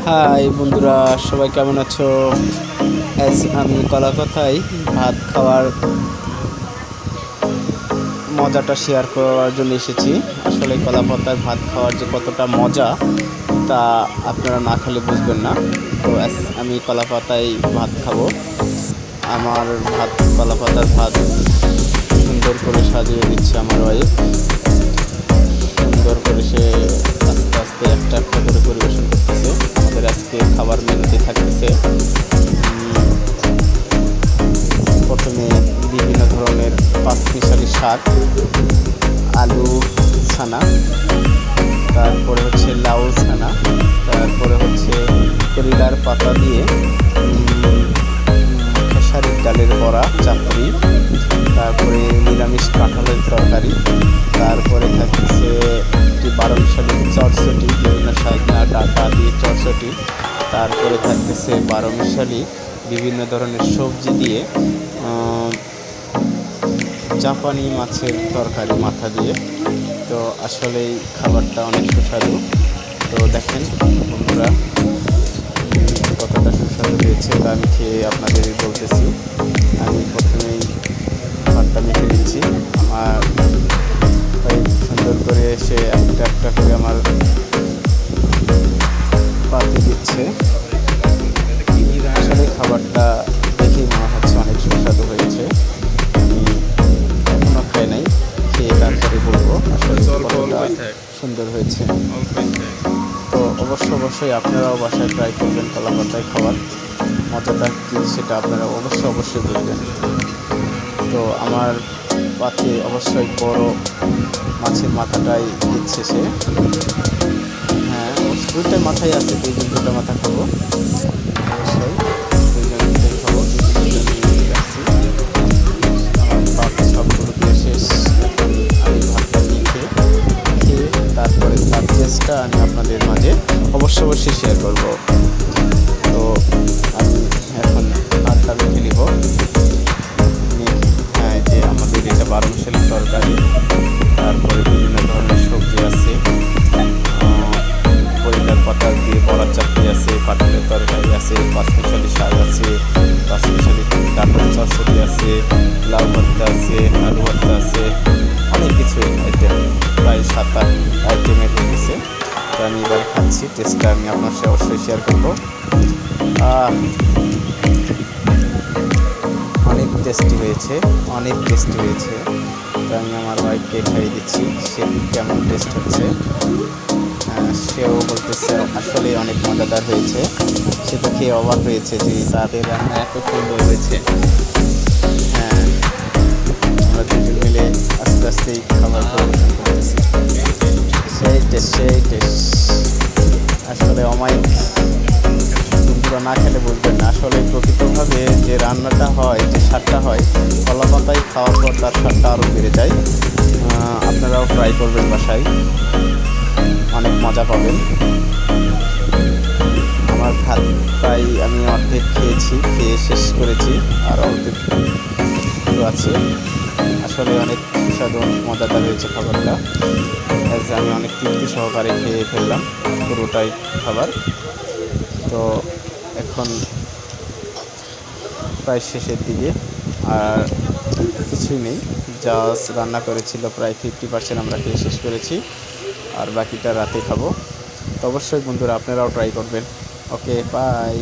High বন্ধুরা, সবাই কেমন আছো? আমি কলাপাতায় ভাত খাওয়ার মজাটা শেয়ার করার জন্য এসেছি। আসলে কলাপাতায় ভাত খাওয়ার যে কতটা মজা তা আপনারা না খেলে বুঝবেন না। তো আমি কলাপাতায় ভাত খাবো। আমার কলাপাতার ভাত সুন্দর করে সাজিয়ে দিচ্ছে আমার ওয়াইফ। সুন্দর করে সে আস্তে আস্তে একটা একটা করে পরিবেশন করতেছে। আমাদের আজকে খাবার মেনুতে থাকতেছে প্রথমে বিভিন্ন ধরনের পাঁচমিশালি শাক, আলু ছানা, তারপরে হচ্ছে লাউ ছানা, তারপরে হচ্ছে করিলার পাতা দিয়ে খেসারির ডালের বড়া, চাপড়ি, তারপরে নিরামিষ কাঁঠালের তরকারি, তারপরে থাকতেছে একটি 12 মিশালি চটচটি, বিভিন্ন শাকনা ডাটা দিয়ে চটচটি, তারপরে থাকতেছে 12 মিশালি বিভিন্ন ধরনের সবজি দিয়ে জাপানি মাছের তরকারি মাথা দিয়ে। তো আসলেই খাবারটা অনেক সুস্বাদু। তো দেখেন বন্ধুরা কতটা সুস্বাদু হয়েছে তা আমি খেয়ে আপনাদের বলতেছি। আমি প্রথমেই ভাতটা মেখে দিচ্ছি। আমার সুন্দর করে এসে একটা একটা করে আমার পাতে দিচ্ছে। আসলে খাবারটা দেখেই মনে হচ্ছে অনেক সুস্বাদু হয়েছে। আমি এখনও খাই নাই, খেয়ে তারপরে বলবো আসলে কতটা সুন্দর হয়েছে। তো অবশ্যই আপনারাও বাসায় ট্রাই করবেন কলাপাতায় খাওয়ার মজাটা কী সেটা আপনারা অবশ্যই বুঝবেন। তো আমার পাতে অবশ্যই বড় মাছের মাথাটাই দিচ্ছে সে। হ্যাঁ, দুইটা মাথাই আছে, দুইটা মাথা খাবো অবশ্যই, দুইজন খাবো। আমার ভাত সবগুলো দিয়ে শেষ। এখন আমি ভাতটা খেয়ে তারপরে তার টেস্টটা আমি আপনাদের মাঝে অবশ্যই শেয়ার করবো। তো আমি এখন ভাতটা মেখে নিব। হ্যাঁ, যে আমাদের এটা 12 মিশালি তরকারি, তারপরে বিভিন্ন ধরনের সবজি আছে, করিলার পাতা দিয়ে বড়া চাটনি আছে, কাঁঠালের তরকারি আছে, পাঁচমিশালি শাক আছে, পাঁচমিশালি ডাটার চচ্চড়ি আছে, লাউ ভর্তা আছে, আলু ভর্তা আছে, অনেক কিছু আইটেম, প্রায় 7-8 আইটেমের হয়েছে। তো আমি এবার খাচ্ছি, টেস্টটা আমি আপনার সাথে অবশ্যই শেয়ার করবো। অনেক টেস্টি হয়েছে। তো আমি আমার ওয়াইফকে খাইয়ে দিচ্ছি, সে কেমন টেস্ট হচ্ছে। সেও বলতেছে আসলে অনেক মজাদার হয়েছে। সে তো খেয়ে অবাক হয়েছে যে তাদের রান্না এত সুন্দর হয়েছে। হ্যাঁ, আমরা দুজন মিলে আস্তে আস্তেই খাবার পরিবেশন করতেছি। সেই টেস্ট আসলে অমায়িক। বন্ধুরা না খেলে বুঝবেন না আসলে প্রকৃতভাবে যে রান্নাটা হয়, যে স্বাদটা হয়, কলাপাতায় খাওয়ার পর তার স্বাদটা আরও বেড়ে যায়। আপনারাও ট্রাই করবেন বাসায়, অনেক মজা পাবেন। আমার ভাত প্রায় আমি অর্ধেক খেয়ে শেষ করেছি, আর অর্ধেক আছে। আসলে অনেক সুস্বাদু, অনেক মজাদার হয়েছে খাবারটা। আমি অনেক তৃপ্তি সহকারে খেয়ে ফেললাম পুরোটাই খাবার। তো এখন প্রায় শেষের দিকে, আর কিছুই নেই। জাস্ট রান্না করেছিল প্রায় 50% আমরা খেয়ে শেষ করেছি, আর বাকিটা রাতে খাবো। তো অবশ্যই বন্ধুরা আপনারাও ট্রাই করবেন। ওকে, বাই।